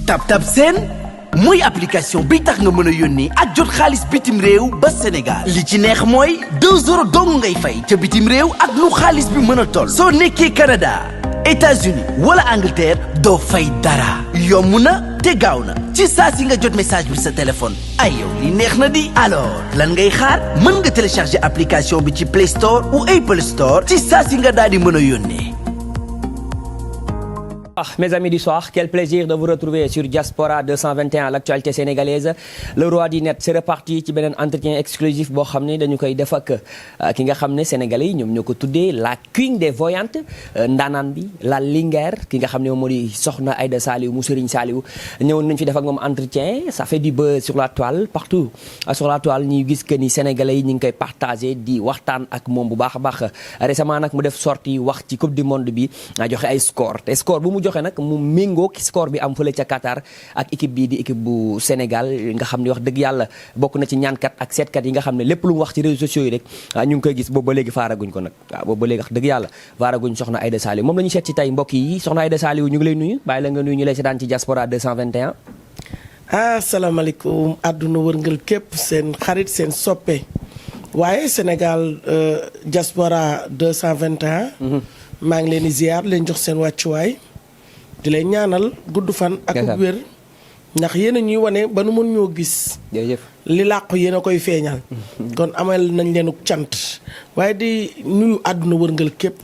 TapTap Send mooy application bi tax nga mën a yónnee ak jot xaalis bitim réew ba Sénégal li ci neex mooy 2 euros dong ngay fay ca bitim réew ak lu xaalis bi mën a toll. soo nekkee Canada États-Unis wala Angleterre doo fay dara yomb na te gaaw na ci saa si nga jot message bi sa téléphone ay yow li neex na di. alors lan ngay xaar mën nga télécharger application bi ci Play Store ou Apple Store ci saa si nga daal di mën a yónnee. Mes amis du soir, quel plaisir de vous retrouver sur Diaspora 221, l'actualité sénégalaise. Le roi du net, c'est reparti ci beneen entretien exclusif boo xam ne dañu koy def ak ki nga xam ne sénégalais yi ñoom ñoo ko tuddee la queen des voyantes ndaanaan bi la linguère ki nga xam ne moom moo di soxna Aïda Saliou mu Serigne Saliou ñëwoon nañu fi def ak moom entretien ça fait du buzz sur la toile partout sur la toile ñuy gis que ni sénégalais yi ñu ngi koy partagé di waxtaan ak moom bu baax a baax récemment nag mu def sortie wax ci coupe du monde bi joxe ay score te score bu mu joxe nag mu méngoo score bi am fële ca Qatar ak équipe bii di équipe bu Sénégal nga xam ne wax dëgg yàlla bokk na ci ñaankat ak seetkat yi nga xam ne lépp lu mu wax ci réseaux sociaux yi rek ñu ngi koy gis boobu ba léegi faaraguñ ko nag waaw boobu ba léegi wax dëgg yàlla faaraguñ soxna Aïda Saliou moom la ñu seet ci tey mbokk yi soxna Aïda Saliou ñu ngi lay nuyu bàyyi la nga nuyu ñu lay seetaan ci Diaspora 221. asalaamaaleykum àdduna wërngal képp seen xarit seen soppe waaye Sénégal Diaspora 221. maa ngi leen di ziar leen jox seen wàccuwaay di leen ñaanal gudd fan ak wér ndax yéen a ñuy wane ba nu mën ñoo gis li làqu yéen a koy feeñal kon amal nañ leenu cant waaye di nuyu àdduna wërngal képp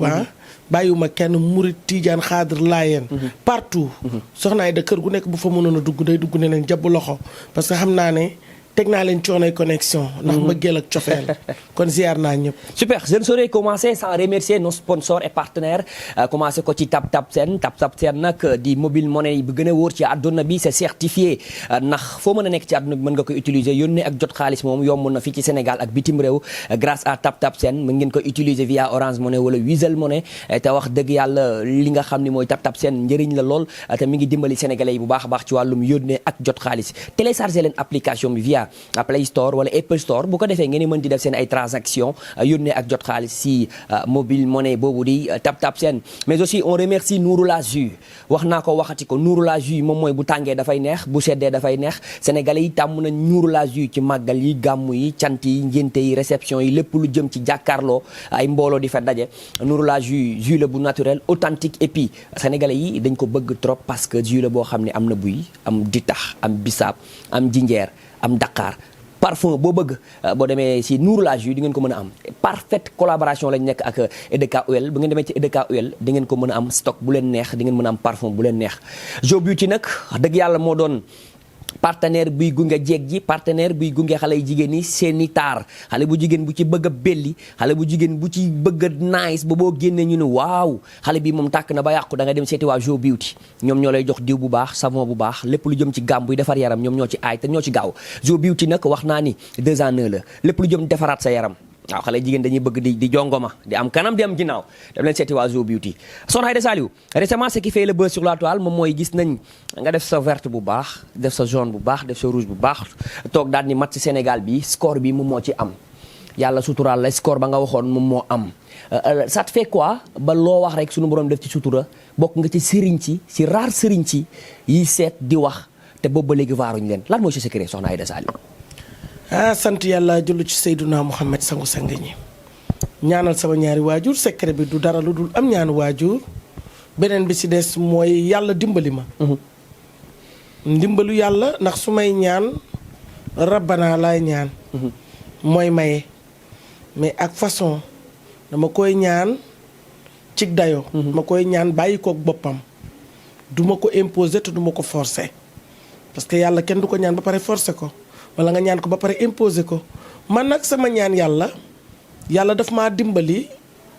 bàyyiwuma kenn murit tiijaan xaadir laayeen partout soxna Aïda kër gu nekk bu fa mënoon a dugg day dugg ne leen jàpp loxo parce que xam naa ne teg naa leen coonoy connexion ndax mbëggeel ak cofeel kon ziar naa ñëpp. super je ne saurais commencer sans remercier nos sponsors et partenaires commencer ko ci TapTap Send nag di mobile money bi gën a wóor ci àdduna bi c'est certifié ndax foo mën a nekk ci àdduna bi mën nga ko utiliser yónnee ak jot xaalis moom yomb na fii ci Sénégal ak bitim réew grâce à TapTap Send mën ngeen ko utiliser via Orange Money wala Wizall Money te wax dëgg yàlla li nga xam ni mooy TapTap Send njëriñ la lool te mi ngi dimbali sénégalais yi bu baax a baax ci wàllum yónnee ak jot xaalis télécharger leen application bi via Play Store wala Apple Store bu ko defee ngeen mën di def seen ay transactions yónnee ak jot xaalis si mobile money boobu di TapTap Send mais aussi on remercie Nourou la Jus wax naa ko waxati ko Nourou la Jus moom mooy bu tàngee dafay neex bu seddee dafay neex sénégalais yi tàmm nañ Nourou la Jus ci màggal yi gàmmu yi cant yi ngénte yi réception yi lépp lu jëm ci jàkkaarloo ay mbooloo di fa daje Nourou la Jus la bu naturel authentique et puis sénégalais yi dañ ko bëgg trop parce que jus la boo xam ne am na buy am ditax am bisaab am jinjeer am Dakar parfum boo bëgg boo demee si Nourou la Jus di ngeen ko mën a am parfaite collaboration lañ nekk ak EDK Oil bu ngeen demee ci EDK Oil di ngeen ko mën a am stock bu leen neex di ngeen mën a am parfum bu leen neex Jo Beauty nag wax dëgg yàlla moo doon partenaire buy gunge jeeg ji partenaire buy gunge xale yu jigéen ñi seeni taar xale bu jigéen bu ci bëgg a belli xale bu jigéen bu ci bëgg a nice ba boo génnee ñu ne waaw xale bi moom tàkk na ba yàqu da nga dem seeti waa Jo Beauty ñoom ñoo lay jox diw bu baax savon bu baax lépp lu jëm ci gàm buy defar yaram ñoom ñoo ci aay te ñoo ci gaaw Jo Beauty nag wax naa ni 2 ans la lépp lu jëm defaraat sa yaram waaw xale jigéen dañuy bëgg di jongoma di am kanam di am ginnaaw daf leen seeti waa Jo Beauty soxna Aïda Saliou récemment ce qui fait le buzz sur la toile moom mooy gis nañ nga def sa verte bu baax def sa jaune bu baax def sa rouge bu baax toog daal ni match Sénégal bi score bi moom moo ci am yàlla suturaal la score ba nga waxoon moom moo am ça te fait quoi ba loo wax rek suñu borom def ci sutura bokk nga ci sëriñ ci rare sëriñ ci yi seet di wax te boobu ba léegi waaruñ leen lan mooy sa secret soxna Aïda Saliou sant yàlla jullu ci Seyduna Muhammad sangu sang ñi ñaanal sama ñaari waajur secret bi du dara lu dul am ñaanu waajur beneen bi ci des mooy yàlla dimbali ma ndimbalu yàlla ndax su may ñaan rabbana laay ñaan mooy maye mais ak façon dama koy ñaan cig dayo ma koy ñaan bàyyi kook boppam duma ko imposer te duma ko forcer parce que yàlla kenn du ko ñaan ba pare forcer ko wala nga ñaan ko ba pare imposer ko man nag sama ñaan yàlla daf maa dimbali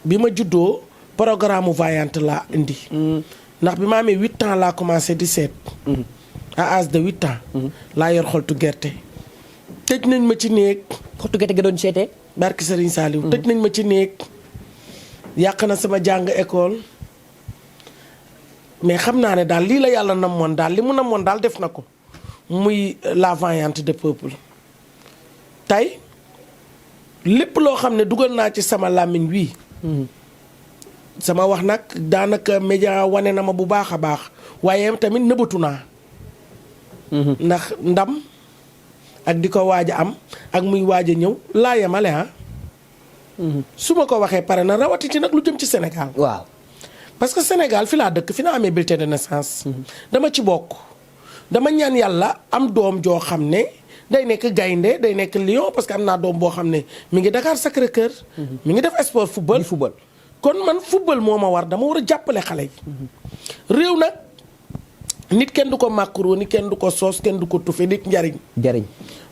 bi ma juddoo programme voyante laa indi ndax bi ma amee 8 ans laa commencé di seet à âge de 8 ans laa yor xoltu gerte tëj nañ ma ci néeg xoltu gerte ga doon seetee barki Serigne Saliou tëj nañ ma ci néeg yàq na sama jàng école mais xam naa ne daal lii la yàlla namoon daal li mu namoon daal def na ko muy la voyante de peuple tey lépp loo xam ne dugal naa ci sama làmmiñ wi sama wax nag daanaka média wane na ma bu baax a baax waaye tamit nëbbatu naa ndax ndam ak di ko waaj a am ak muy waaj a ñëw laa yemale ah. su ma ko waxee pare na rawati ci nag lu jëm ci Sénégal. waaw parce que Sénégal fi laa dëkk fi naa amee bulletin de naissance. dama ci bokk. dama ñaan yàlla am doom joo xam ne day nekk gaynde day nekk lion parce que am naa doom boo xam ne mi ngi Dakar Sacré-Cœur. mi ngi def sport football. kon man football moo ma war dama war a jàppale xale yi. réew nag nit kenn du ko macaroni kenn du ko soos kenn du ko tufe nit njariñ.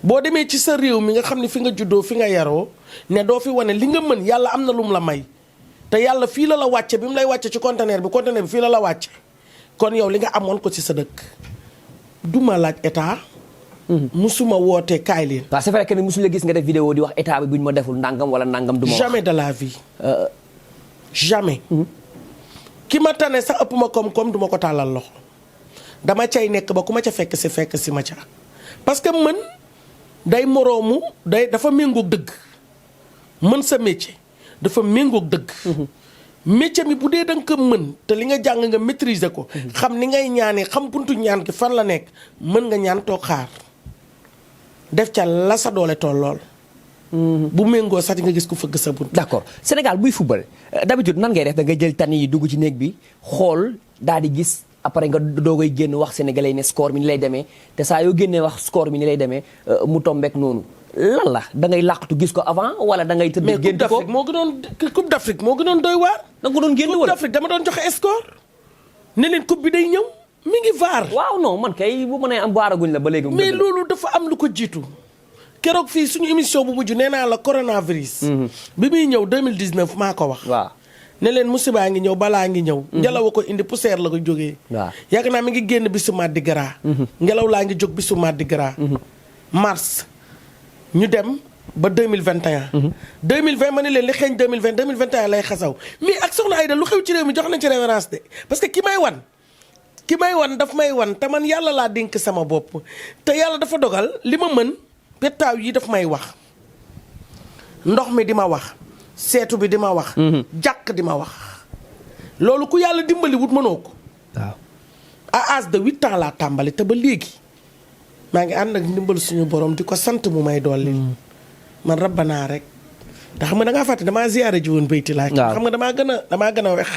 boo demee ci sa réew mi nga xam ne fi nga juddoo fi nga yaroo ne doo fi wane li nga mën yàlla am na lu mu la may. te yàlla fii la wàcce bi mu lay wàcce ci conteneur bi fii la wàcce kon yow li nga amoon ko ci sa dëkk duma laaj état. musuma wootee kaay leen. waaw c'est vrai que ne musu la gis nga def vidéo di wax état bi bu ñu ma deful nangam wala nangam. du ma wax jamais de la vie. jamais. ki ma tane sax ëpp ma koom-koom du ma ko tàllal loxo dama cay nekk ba ku ma ca fekk si ma ca parce que mën day moroomu dafa méngoog dëgg mën sa métier dafa méngoog dëgg. métier mi bu dee da nga ko mën te li nga jàng nga maîtriser ko. xam ni ngay ñaanee xam buntu ñaan ki fan la nekk mën nga ñaan toog xaar def ca la sa doole tool lool. bu méngoo sax nga gis ku fëgg sa bunt. d'accord Sénégal buy football d'habitude nan ngay def da nga jël tani yi dugg ci néeg bi xool daal di gis après nga doogay génn wax sénégalais ne score bi ni lay demee te saa yoo génnee wax score bi ni lay demee mu tombeek noonu. lan la da ngay làqatu gis ko avant wala da ngay tëdd génn ko mais Coupe d'Afrique moo gënoon doy waar. da nga ko doon génn wala Coupe d'Afrique dama doon joxe score. ne leen coupe bi day ñëw mi ngi vaar. waaw non man kay bu mënee am vaaraguñ la ba léegi. mais loolu dafa am lu ko jiitu. keroog fii suñu émission bu mujj nee naa la coronavirus. bi muy ñëw 2019 maa ko wax. waaw ne leen musibaa ngi ñëw balaa ngi ñëw. ngelaw a ko indi poussière la ko jógee. waaw yàgg naa mi ngi génn bisu Mardi Gras. ngelaw laa ngi jóg bisu Mardi Gras. mars ñu dem ba 2021. 2020 ma ne leen li xeeñ 2020 2021 lay xasaw mais ak soxna Aïda lu xew ci réew mi jox nañ ci référence de parce que ki may wan daf may wan te man yàlla laa dénk sama bopp te yàlla dafa dogal li ma mën pettaaw yi daf may wax ndox mi di ma wax seetu bi di ma wax. jàkk di ma wax loolu ku yàlla dimbali wut mënoo ko. waaw à âge de 8 ans laa tàmbali te ba léegi maa ngi ànd ak ndimbal suñu borom di ko sant mu may dolli. man rabbanaa rek ndax xam nga da ngaa fàtte damaa ziyaare ji woon bayti laa. xam nga damaa gën a wex.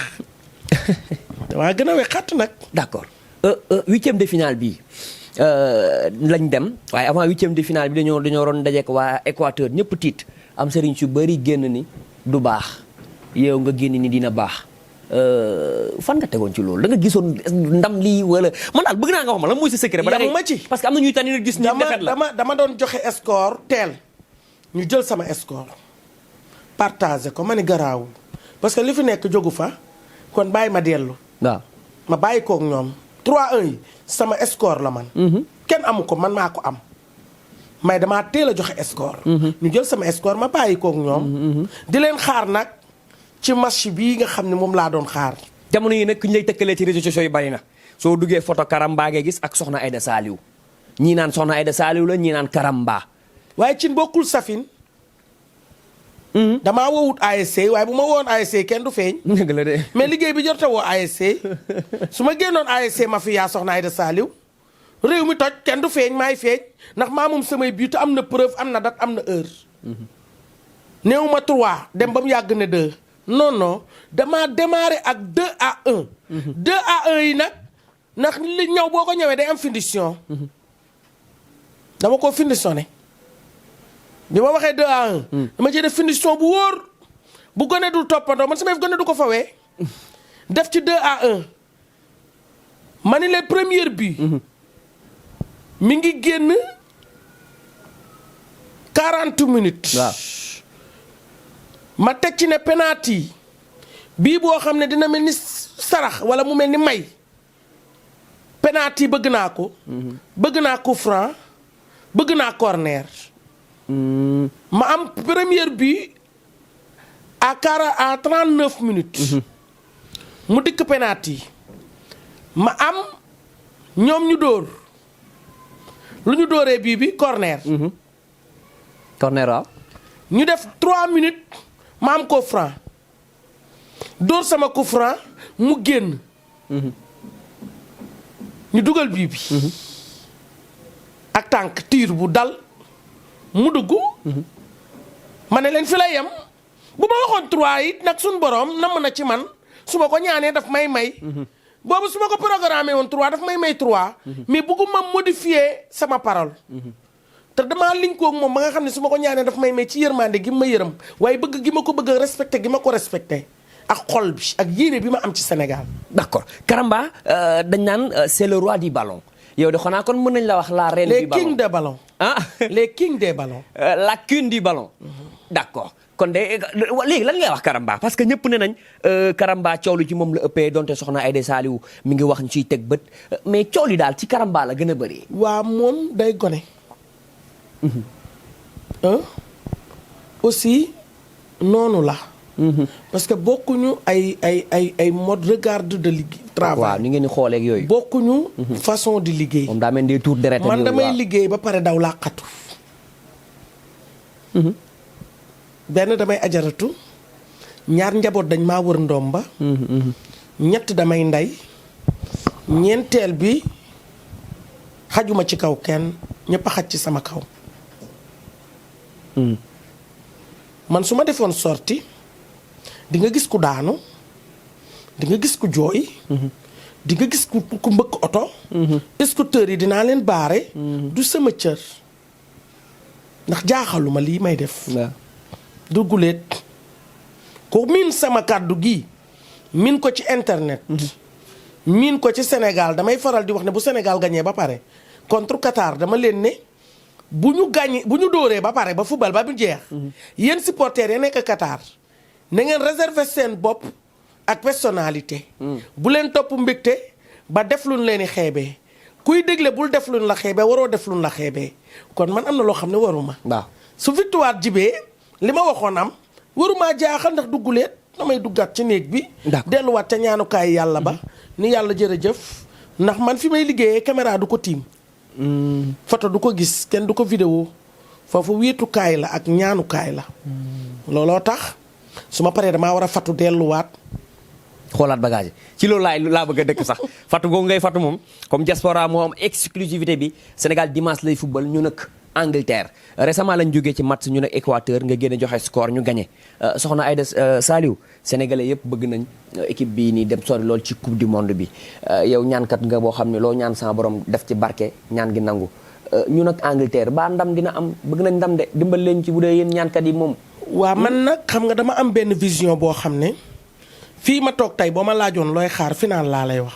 damaa gën a wex xatt nag. d'accord huitième de finale bi lañ dem waaye avant huitième de finale bi dañoo waroon dajeek waa Équateur ñëpp tiit am sëriñ su bëri génn ni du baax yow nga génn ni dina baax fan nga tegoon ci loolu da nga gisoon ndam lii wala man daal bëgg naa nga wax ma lan mooy sa secret. ba da ngay ma ci parce que am na ñuy tànn gis. ñu defet la dama doon joxe score teel ñu jël sama score partagé ko ma ni garaawul parce que li fi nekk jógu fa kon bàyyi ma dellu. waaw ma bàyyi kook ñoom 3-1 yi sama score la man. kenn amu ko man maa ko am. may damaa teel a joxe score. ñu jël sama score ma bàyyi kook ñoom. di leen xaar nag ci match bii nga xam ne moom laa doon xaar. jamono yi nag ku ñu lay tëkkalee ci réseaux sociaux yi bari na soo duggee photo Karamba ngay gis ak Soxna Aïda Saliou ñii naan Soxna Aïda Saliou la ñii naan Karamba. waaye cin bokkul safin. damaa woowut ASC waaye bu ma wowoon ASC kenn du feeñ. dëgg la de. mais liggéey bi jot a woo ASC su ma génnoon ASC ma fi yaa Soxna Aïda Saliou réew mi toj kenn du feeñ maay feeñ ndax maa moom samay biir te am na preuve am na date am na heure. néew ma 3 dem ba mu yàgg ne 2 non damaa démarré ak 2-1. 2-1 yi nag ndax li ñëw boo ko ñëwee day am finition. dama ko finitionné. bi ma waxee 2-1. dama ci def finition bu wóor bu gone dul toppandoo man sama gone du ko fawee def ci 2-1 ma ni les premières bi mi ngi génn 40 minutes. waaw ma teg ci ne penalty bii boo xam ne dina mel ni sarax wala mu mel ni may penalty bëgg naa ko. bëgg naa coup franc bëgg naa corner. ma am première bi à 39 minutes. mu dikk penalty ma am ñoom ñu dóor lu ñu dóoree bii bi corner. corner waaw. ñu def 3 minutes ma am coup franc dóor sama coup franc mu génn. ñu dugal bii bi. ak tànk tiir bu dal mu dugg. ma ne leen fi lay yem bu ma waxoon 3 it nag suñu borom namm na ci man su ma ko ñaanee daf may may. boobu su ma ko programmé woon 3 daf may may 3. mais bëgguma modifier sama parole. te damaa liñ koog moom ba nga xam ne su ma ko ñaanee daf may may ci yërmande gi ma yërëm waaye bëgg gi ma ko bëgg a respecté gi ma ko respecté ak xol bi ak yéene bi ma am ci Sénégal. d'accord Karamba dañ naan c'est le roi du ballon yow de xanaa kon mën nañ la wax la reine du ballon les kings des ballons. ah les kings des ballons. la queen du ballon. d'accord kon de léegi lan ngay wax Karamba parce que ñëpp ne nañ Karamba coow lu ci moom la ëppee donte soxna Aïda Saliou mi ngi wax ñu ciy teg bët mais coow li daal ci Karamba la gën a bëri. waa moom day gone. aussi noonu la. parce que bokkuñu ay mode regard de liggéey. travail waaw ni ngeen di xoolee ak yooyu. bokkuñu façon di liggéey. moom daa mel ni tour deret man damay liggéey ba pare daw làqatu. benn damay ajaratu. ñaar njaboot dañ maa wër ndomba. ñett damay ndey. ñeenteel bi xajuma ci kaw kenn ñëpp a xaj ci sama kaw. man su ma defoon sorti di nga gis ku daanu di nga gis ku jooy. di nga gis ku mbëkk oto. scooter yi dinaa leen baare. du sama cër ndax jaaxaluma lii may def. du guléet ku miin sama kàddu gi miin ko ci internet. miin ko ci Sénégal damay faral di wax ne bu Sénégal gañee ba pare contre Qatar dama leen ne. bu ñu dóoree ba pare ba football ba mu jeex. yéen supporters yi nekk Qatar na ngeen réserver seen bopp ak personnalité. bu leen topp mbégte ba def luñ leen di xeebee kuy dégle bul def luñ la xeebee waroo def luñ la xeebee kon man am na loo xam ne waruma. waaw su victoire jibee li ma waxoon am waruma jaaxal ndax dugguleet damay duggaat ci néeg bi. delluwaat ca ñaanukaay yàlla ba. ni yàlla jërëjëf ndax man fi may liggéeyee caméra du ko tiim. photo du ko gis kenn du ko vidéo foofu wéetukaay la ak ñaanukaay la. looloo tax su ma paree damaa war a fatu delluwaat. xoolaat bagage ci loolu laa bëgg a dëkk sax fatu googu ngay fatu moom comme diaspora moo am exclusivité bi Sénégal dimanche lay football ñu nag Angleterre récemment lañ jógee ci match ñu nag Équateur nga génne joxe score ñu gagné soxna Aïda Saliou sénégalais yëpp bëgg nañ équipe bii nii dem sori lool ci coupe du monde bi yow ñaankat nga boo xam ne loo ñaan sama borom def ci barke ñaan gi nangu ñu nag Angleterre ba ndam dina am bëgg nañ ndam de dimbal leen ci bu dee yéen ñaankat yi moom. waa man nag xam nga dama am benn vision boo xam ne fii ma toog tey boo ma laajoon looy xaar final laa lay wax.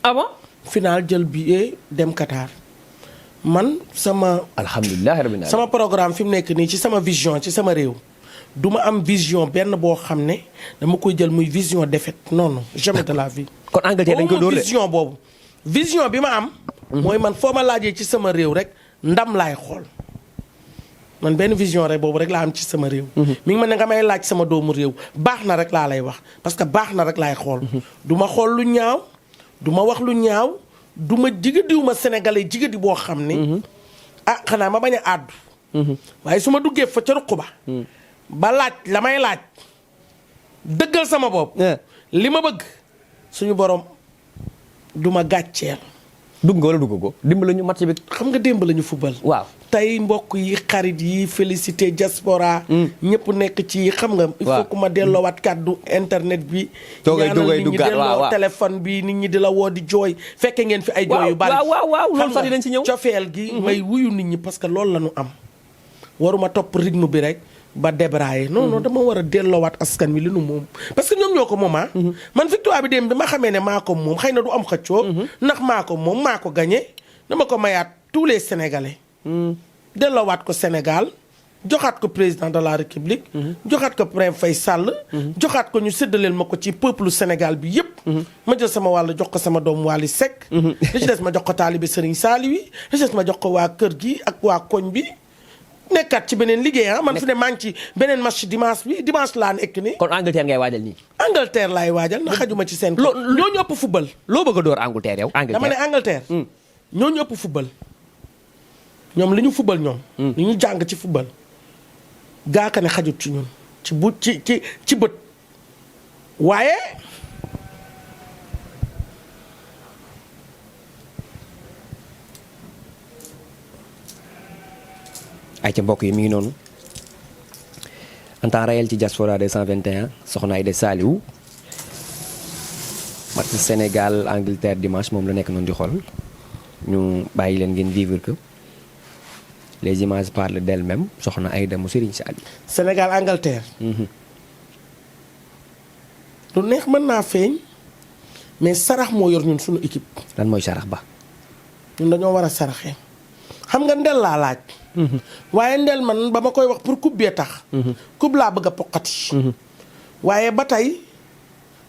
ah bon final jël billet dem Qatar. man sama. alhamdulilah rabbil alamin sama programme fi mu nekk nii ci sama vision ci sama réew. du ma am vision benn boo xam ne dama koy jël muy vision défaite non non jamais de la vie. kon Angleterre dañ ko dóor de vision boobu. vision bi ma am. mooy man foo ma laajee ci sama réew rek ndam laay xool. man benn vision rek boobu rek laa am ci sama réew. mi ngi ma ne nga may laaj sama doomu réew baax na rek laa lay wax parce que baax na rek laay xool. du ma xool lu ñaaw du ma wax lu ñaaw du ma jigadiw ma sénégalais jigadi boo xam ne. ah xanaa ma bañ a àddu. waaye su ma duggee fa ca ruq ba. ba laaj la may laaj dëggal sama bopp. li ma bëgg suñu borom du ma gàcceel. dugg nga wala dugg ko dimbali ñu match bi. xam nga démb la ñu fubal. waaw tey mbokk yi xarit yi félicité diaspora. ñëpp nekk ci xam nga. il faut que ma delloowaat kàddu internet bi. ñaanal nit ñi delloo téléphone bi nit ñi di la woo di jooy. fekke ngeen fi ay jooy yu bari. waaw loolu sax dinañ ci ñëw. cofeel gi may wuyu nit ñi parce que loolu la ñu am. waruma topp rythme bi rek. ba débrayer non non dama war a delloowaat askan wi li nu moom parce que ñoom ñoo ko moom man victoire bi dem dama xamee ne maa ko moom xëy na du am xëccoo ndax maa ko moom maa ko gagné dama ko mayaat tous les sénégalais delloowaat ko Sénégal joxaat ko président de la république joxaat ko Marème Faye Sall joxaat ko ñu séddaleel ma ko ci peuple Sénégal bi yëpp ma jël sama wàll jox ko sama doom Wally Seck li ci des ma jox ko taalibe Serigne Saliou wi li ci des ma jox ko waa kër gi ak waa koñ bi nekkaat ci beneen liggéey man fi ne maa ngi ci beneen match dimanche laa nekk ni kon Angleterre ngay waajal nii. Angleterre laay waajal na xajuma ci seen. ñoo ñu ëpp football. loo bëgg a door Angleterre yow. dama ne Angleterre. ñoo ñu ëpp football. ñoom li ñu football ñoom. li ñu jàng ci football. gaaka ne xajut ci ñun ci bët. waaye. ay ca mbokk yi mi ngi noonu en temps réel ci Diaspora 221 soxna Aïda Saliou match Sénégal Angleterre dimanche moom la nekk noonu di xool ñu bàyyi leen ngeen vivre que les images parlent d'elles-mêmes soxna Aïda mu Serigne Saliou. Sénégal Angleterre. lu neex mën naa feeñ mais sarax moo yor ñun suñu équipe. lan mooy sarax ba. ñun dañoo war a saraxee xam nga ndel laa laaj. waaye ndel man ba ma koy wax pour coupe bee tax. coupe laa bëgg a poqati. waaye ba tey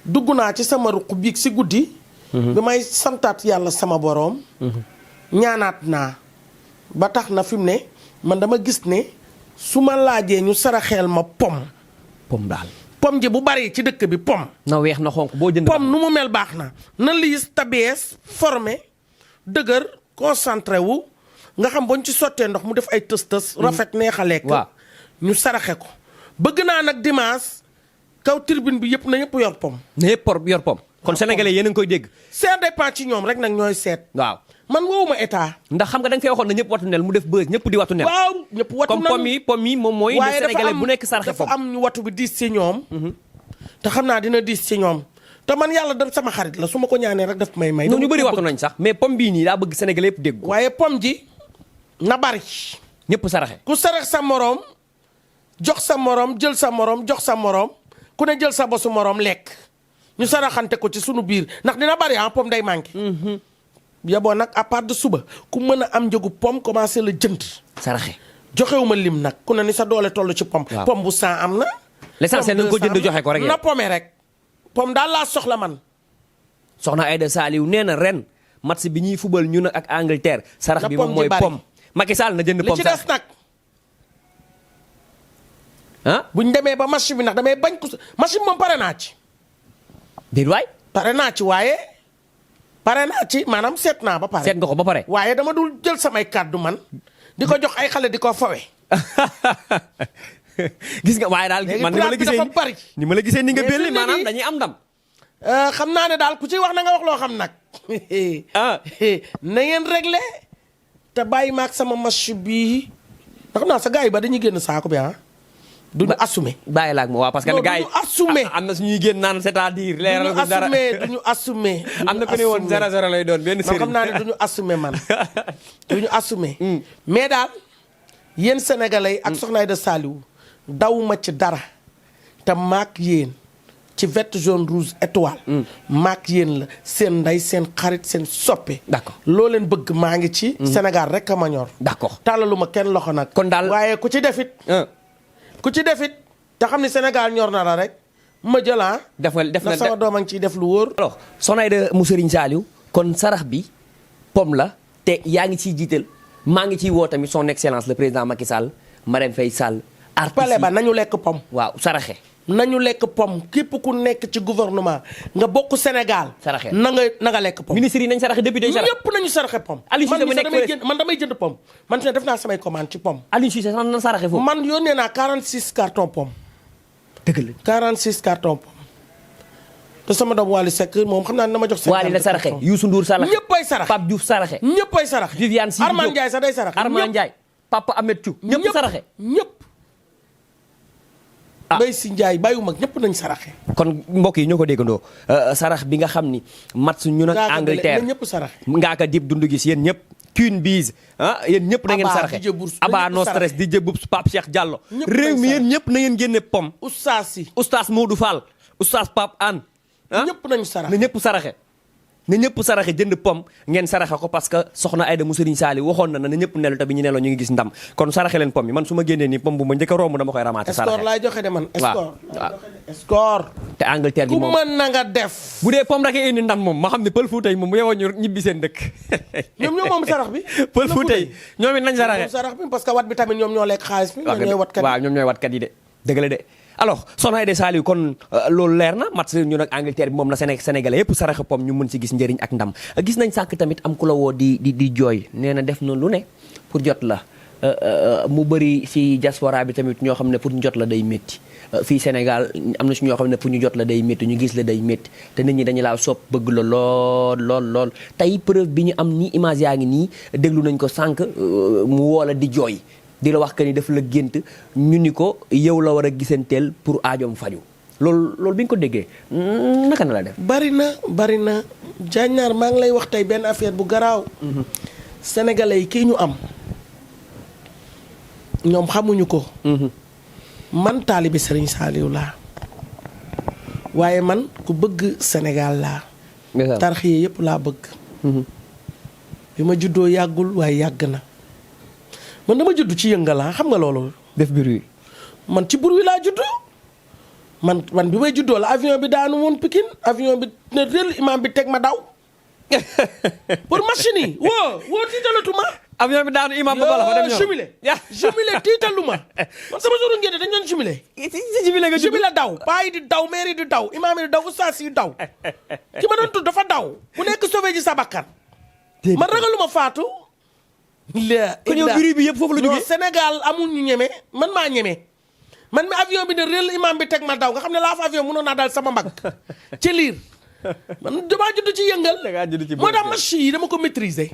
dugg naa ci sama ruq biig si guddi. bi may santaat yàlla sama boroom. ñaanaat naa ba tax na fi mu ne man dama gis ne su ma laajee ñu saraxeel ma pom. pom daal. pom ji bu bari ci dëkk bi pom. na weex na xonq boo jënd. pom nu mu mel baax na na liis tabees formé dëgër concentré wu nga xam bañ ci sottee ndox mu def ay tës-tës. rafet neex a lekk. waaw ñu saraxe ko. bëgg naa nag dimanche kaw tribune bi yëpp na ñëpp yor pom. na yëpp yor pom. kon sénégalais yéen a ngi koy dégg. ça dépend ci ñoom rek nag ñooy seet. waaw man woowuma état. ndax xam nga da nga fay waxoon na ñëpp watu nel mu def buzz ñëpp di watu nel. waaw ñëpp watu comme pom yi moom mooy. waaye le sénégalais bu nekk saraxe pom dafa am ñu watu bi diis ci ñoom. te xam naa dina diis ci ñoom. te man yàlla def sama xarit la su ma ko ñaanee rek daf may may. non ñu bëri watu nañ sax mais pom bii nii daa bëgg sénégalais yëpp dégg ko. waaye pom ji na bari. ñëpp saraxe. ku sarax sa moroom jox sa moroom jël sa moroom jox sa moroom ku ne jël sa bosu moroom lekk ñu saraxante ko ci sunu biir ndax dina bari pom day manqué. yaboo nag à part de suba ku mën a am njëgu pom commencé la jënd. saraxe. joxewuma lim nag ku ne ni sa doole toll ci pom. waaw pom bu 100 am na. l'essentiel nañ ko jënd joxe ko rek na pome rek. pom daal laa soxla man. soxna Aïda Saliou nee na ren match bi ñuy fubal ñun ak Angleterre. sarax bi moom mooy pom. Macky Sall na jënd pom li ci des nag. buñ demee ba match bi ndax damay bañ ko match bi moom pare naa ci. déet waay. pare naa ci waaye. pare naa ci maanaam seet naa ba pare. seet nga ko ba pare. waaye dama dul jël samay kàddu man. di ko jox ay xale di ko fawe. gis nga waaye daal man ni ma la gisee bari. ni ma la gisee ni nga belli maanaam dañuy am ndam. xam naa ne daal ku ci wax na nga wax loo xam nag. na ngeen réglé. te bàyyi ma ak sama match bii. ndax naa sa gars yi ba dañuy génn saako bi duñu assumé. bàyyi la ak ma waaw parce que gars yi duñu assumé. am na suñuy génn naan c'est-à-dire. leeral ko dara duñu assumé. am na ku ne woon 0-0 lay doon benn série. xam naa ne duñu assumé man. duñu assumé. mais daal yéen sénégalais yi ak soxna Aïda Saliou dawuma ci dara te maak yéen ci vert jaune rouge étoile. maak yéen la seen ndey seen xarit seen soppe. d'accord loo leen bëgg maa ngi ci. Sénégal rek a ma ñor. d'accord tàllaluma kenn loxo nag. kon daal waaye ku ci defit te xam ni Sénégal ñor na la rek ma jël def na sama doom a ngi ciy def lu wóor. alors soxna Aïda mu Serigne Saliou kon sarax bi pom la te yaa ngi ciy jiital maa ngi ciy woo tamit son excellence le président Macky Sall Marème Faye Sall. pale ba nañu lekk pom. waaw saraxe. nañu lekk pom képp ku nekk ci gouvernement nga bokk Sénégal. saraxe na nga lekk pom. ministre yi nañ saraxe député yi saraxe. ñëpp nañu saraxe pom. Aliou Cissé mu nekk man damay jënd pom. man fi ne def naa samay commande ci pom. Aliou Cissé sax na saraxe foofu. man yónnee naa 46 carton pom. dëgg la 46 carton pom. te sama doom Wally Seck moom xam naa ne dama jox. Wally la saraxe Youssou Ndour saraxe. ñëppay saraxe Pape Diouf saraxe. ñëppay saraxe. Viviane Sy Armand Ndiaye sax day saraxe. Armand Ndiaye Papa Ahmed Thiou. ñëpp saraxe ñëpp. Mbaye Sy Ndiaye bàyyiwuma ñëpp nañ saraxe. kon mbokk yi ñoo ko déggandoo sarax bi nga xam ni match ñun ak Angleterre ñëpp saraxe. ngaa ko dib dundu gis yéen ñëpp. Queen Biz yéen ñëpp na ngeen saraxe. Aba no stress di jëbub Pape Cheikh Diallo. réew mi yéen ñëpp na ngeen génne pom. Oustaz si Oustaz Modou Fall Oustaz Pape Anne. ñëpp nañu saraxe na ñëpp saraxe. na ñëpp saraxe jënd pom ngeen saraxe ko parce que soxna Aïda mu Serigne Saliou waxoon na ñëpp nelu te bi ñu neloo ñu ngi gis ndam kon saraxe leen pom yi man su ma génnee nii pom bu ma njëkk a romb dama koy ramaate saraxe. score laay joxe de man. waaw score. te Angleterre gi ku moom mën na nga def. bu dee pom rek indi ndam moom ma xam ne pël Fuuta yi moom bu yewoo ñu ñibbi seen dëkk. ñoom moom sarax bi. pël Fuuta yi ñoom it nañ saraxe. sarax bi parce que wat bi tamit ñoom ñoo lekk xaalis bi. ñoom ñooy watkat yi waaw ñoom ñooy watkat yi de dëgg la de. alors soxna Aïda Saliou kon loolu leer na match ñu nag Angleterre bi moom la Sénégalais yëpp saraxe pom ñu mën si gis njëriñ ak ndam gis nañ sànq tamit am ku la woo di jooy nee na def na lu ne pour jot la mu bëri si diaspora bi tamit ñoo xam ne pour ñu jot la day métti fii Sénégal am na si ñoo xam ne pour ñu jot la day métti ñu gis la day métti te nit ñi dañu laa sopp bëgg la lool tey preuve bi ñu am nii image yaa ngi nii déglu nañ ko sànq mu woo la di jooy di la wax que ni daf la gént ñu ni ko yow la war a gisanteel pour aajoom faju loolu bi nga ko déggee naka na la def. bari na Diagnar maa ngi lay wax tey benn affaire bu garaaw. sénégalais yi kii ñu am ñoom xamuñu ko. man taalibi Serigne Saliou laa waaye man ku bëgg Sénégal laa. tarxiye yëpp laa bëgg. bi ma juddoo yàggul waaye yàgg na man dama juddu ci yëngalaa xam nga loolu. def bruit. man ci bruit laa juddoo man bi may juddoo la avion bi daanu woon Pikine avion bi ne réel imam bi teg ma daw pour machine yi woo tiitalatuma. avion bi daanu imam ba bala fa dem ñëw jubilé tiitaluma man sama jour ngeen dañ doon jubilé. jubilé daw paa yi di daw maire yi di daw imam yi di daw ustaas yi daw ki ma doon tudd dafa daw ku nekk sauvé ji sa bakkan man ragaluma faatu. kon yow bruit bi yëpp foofu la jógee. Sénégal amul ñu ñeme man maa ñeme man mi avion bi ne réel imam bi teg ma daw nga xam ne laa fa avion mënoon naa dal sama mag ci liir man damaa judd ci yëngal. moo tax machine yi dama ko maîtriser.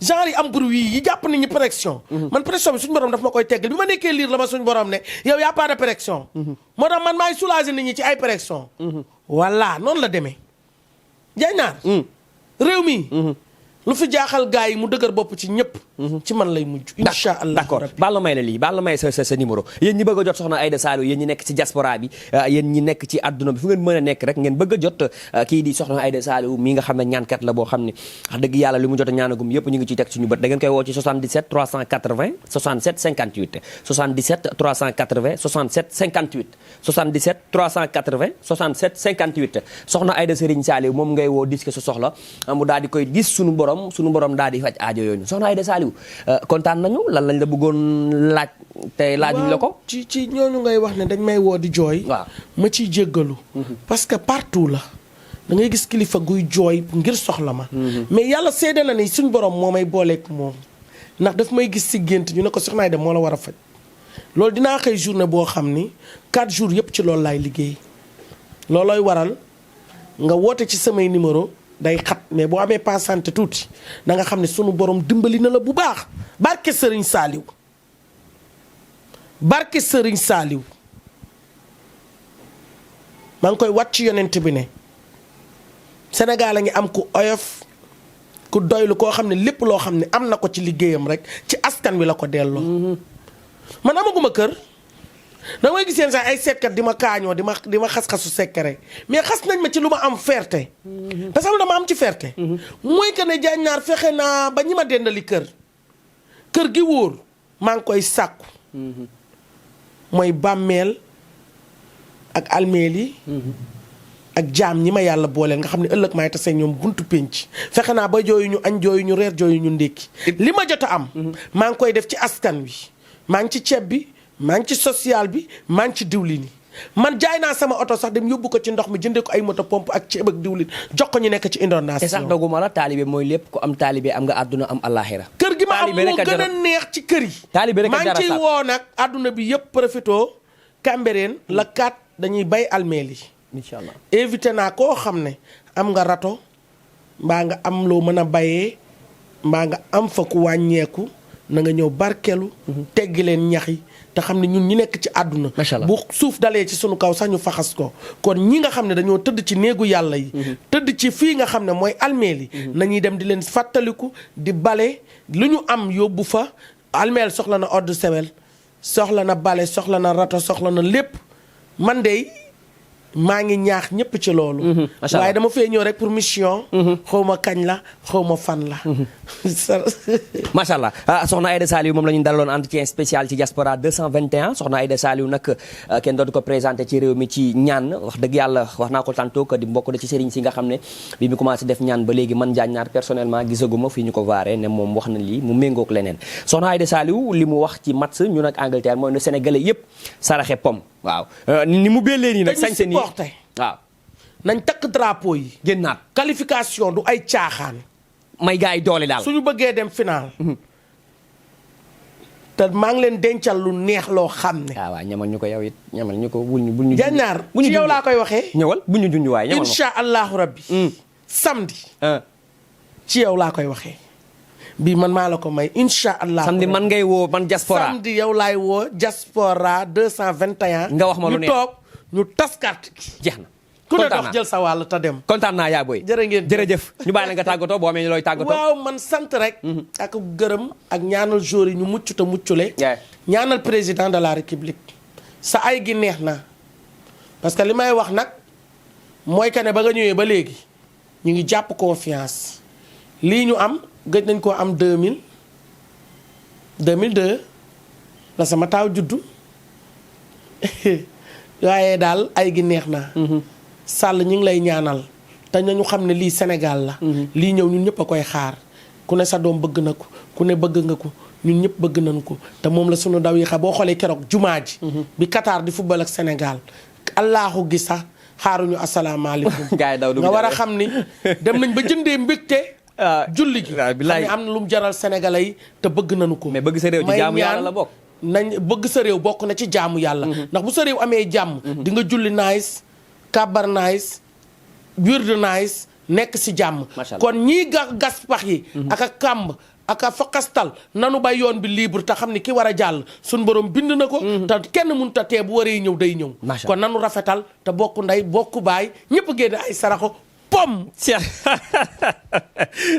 genre yi am bruit yi jàpp nit ñi pression. man pression bi suñu borom daf ma koy teggal bi ma nekkee liir la ma suñu borom ne yow y a pas de pression. moo tax man maay soulager nit ñi ci ay pression. voilà noonu la demee. Diagnar. réew mi. lu fi jaaxal gars yi mu dëgër bopp ci ñëpp. ci man lay mujj. incha allah d'accord baal may la lii baal may sa numéro yéen ñi bëgg a jot soxna Aïda Saliou yéen ñi nekk ci diaspora bi yéen ñi nekk ci àdduna bi fu ngeen mën a nekk rek ngeen bëgg a jot kii di soxna Aïda Saliou mi nga xam ne ñaankat la boo xam ne wax dëgg yàlla li mu jot a ñaanagum yëpp ñu ngi ciy teg suñu bët da ngeen koy woo ci 77 380 67 58 77 380 67 58 77 380 67 58 soxna Aïda Serigne Saliou moom ngay woo disque su soxla mu daal di koy gis suñu borom daal di faj aajo yooyu soxna Aïda Saliou kontaan nañu lan lañ la bëggoon laaj te laajuñ la ko. ci ñooñu ngay wax ne dañ may woo di jooy. waaw ma ciy jéggalu. parce que partout la da ngay gis kilifa guy jooy ngir soxla ma. mais yàlla seede na ni suñ borom moo may booleeg moom ndax daf may gis si gént ñu ne ko soxna Aïda moo la war a faj. loolu dinaa xëy journée boo xam ni 4 jours yëpp ci loolu laay liggéey loolooy waral nga woote ci samay numéro day xat mais boo amee patience tuuti da nga xam ne sunu borom dimbali na la bu baax barke Serigne Saliou barke Serigne Saliou maa ngi koy wat ci yonent bi ne Sénégal a ngi am ku oyof ku doylu koo xam ne lépp loo xam ne am na ko ci liggéeyam rek ci askan wi la ko delloo. man amaguma kër da ngay gis yéen sax ay seetkat di ma kaañoo di ma xas-xasu sekkere mais xas nañ ma ci lu ma am fierté parce que dama am ci fierté mooy que ne Diagnar fexe naa ba ñi ma dendali kër gi wóor maa ngi koy sàkku mooy bàmmeel ak almeel yi ak jaam ñi ma yàlla booleel nga xam ne ëllëg maay tase ñoom buntu pénc fexe naa ba jooyu ñu añ jooyu ñu reer jooyu ñu ndékki li ma jot a am maa ngi koy def ci askan wi maa ngi ci ceeb bi maa ngi ci social bi maa ngi ci diwlin yi man jaay naa sama oto sax dem yóbbu ko ci ndox mi jëndee ko ay moto pompe ak ceeb ak diwlin jox ko ñu nekk ci inondation. te sax doguma la taalibe mooy lépp ku am taalibe am nga àdduna am àllaaxira. kër gi ma am moo gën a neex ci kër yi. taalibe rek a maa ngi ciy woo nag àdduna bi yëpp profito Cambérène la 4 dañuy bay almeel yi. incha allah invité naa koo xam ne am nga rato mbaa nga am loo mën a bayee mbaa nga am fa ku wàññeeku na nga ñëw barkelu teggi leen ñax yi te xam ne ñun ñi nekk ci àdduna bu suuf dalee ci sunu kaw sax ñu faxas ko kon ñi nga xam ne dañoo tëdd ci néegu yàlla yi tëdd ci fii nga xam ne mooy almeel yi nañuy dem di leen fàttaliku di bale lu ñu am yóbbu fa almeel soxla na eau de Javel soxla na bale soxla na rato soxla na lépp man de maa ngi ñaax ñëpp ci loolu waaye dama fee ñëw rek pour mission xaw ma kañ la xaw ma fan la macha allah soxna Aïda Saliou moom la ñu daloon entretien spécial ci diaspora 221 soxna Aïda Saliou nag kenn dootu ko présenté ci réew mi ci ñaan wax dëgg yàlla wax naa ko tantôt que di mbokk da ci sëriñ si nga xam ne bi mu commencé def ñaan ba léegi man Diagnar personnellement gisaguma fii ñu ko vaaree ne moom wax na lii mu méngoog leneen soxna Aïda Saliou li mu wax ci match ñun ak Angleterre mooy ne Sénégalais yëpp saraxe pom waaw ni mu bellee nii nag sañse nii waaw nañ takk drapeau yi génnaat qualification du ay caaxaan may gars yi doole daal suñu bëggee dem final te maa ngi leen dencal lu neex loo xam ne waaw ñamal ñu ko yow it ñamal ñu ko bul ñu Diagnar ci yow laa koy waxee ñëwal bu ñu junj waaye ñamal insha allahu rabbi samedi ci yow laa koy waxee bii man maa la ko may incha allah. samedi man ngay woo man diaspora. samedi yow laay woo diaspora 221. nga wax ma lu neex ñu toog ñu tas carte gi. jeex na. ku ne dox jël sa wàll te dem. kontaan naa yaa booy. jërëjëf ñu bàyyi la nga tàggatoo boo amee looy tàggatoo. waaw man sant rek. ak gërëm ak ñaanal joueurs yi ñu mucc te muccule. ñaanal président de la république. sa ay gi neex na parce que li may wax nag mooy que ne ba nga ñëwee ba léegi ñu ngi jàpp confiance lii ñu am gëj nañ koo am 2002 la sama taaw juddu waaye daal ay gi neex na. Sall ñu ngi lay ñaanal te nañu xam ne lii Sénégal la. lii ñëw ñun ñëpp a koy xaar ku ne sa doom bëgg na ko ku ne bëgg nga ko ñun ñëpp bëgg nañ ko te moom la sunu daw yi xa boo xoolee keroog jumaa ji. bi Qatar di football ak Sénégal allahu gi sax xaaruñu asalaamaaleykum. gars yi daw nga war a xam ni dem nañ ba jëndee mbégte. julli gi xam ne am na lu mu jaral Sénégalais yi te bëgg nañu ko. mais bëgg sa réew ci jaamu yàlla la bokk. nañ bëgg sa réew bokk na ci jaamu yàlla. ndax bu sa réew amee jàmm. di nga julli nice. kabar nice wirde nice nekk ci jàmm kon ñii gas pax yi ak a kàmb ak a fakastal nanu bay yoon bi libre te xam ni ki war a jàll suñ borom bind na ko te kenn mun ta tee bu waree ñëw day ñëw kon nanu rafetal te bokk ndey bokk baay ñëpp génne ay saraxo pom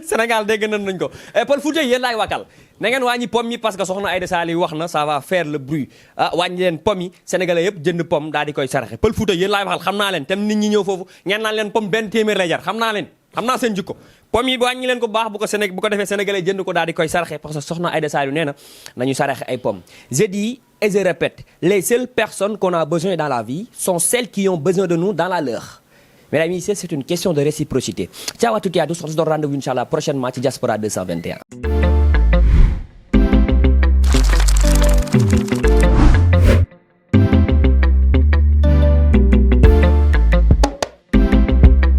Sénégal dégg nañ ko Pël Fuuta yéen laay wakal na ngeen wàññi pom yi parce que soxna Aïda Sali wax na ça va faire le bruit wàññi leen pom yi sénégalais yëpp jënd pom daal di koy saraxe Pël Fuuta yéen laay waxal xam naa leen tam nit ñi ñëw foofu ngeen naan leen pom benn téeméer lay jar xam naa leen xam naa seen jikko pom yi wàññi leen ko baax bu ko defee sénégalais jënd ko daal di koy saraxe parce que soxna Aïda Sali nee na nañu saraxe ay pom je dis et je répète les seules personnes qu'on a besoin dans la vie sont celles qui ont besoin de nous dans la leur. Mesdames et messieurs, c'est une question de réciprocité. Ciao à toutes et à tous, on se donne rendez-vous inchallah prochainement ci Diaspora 221.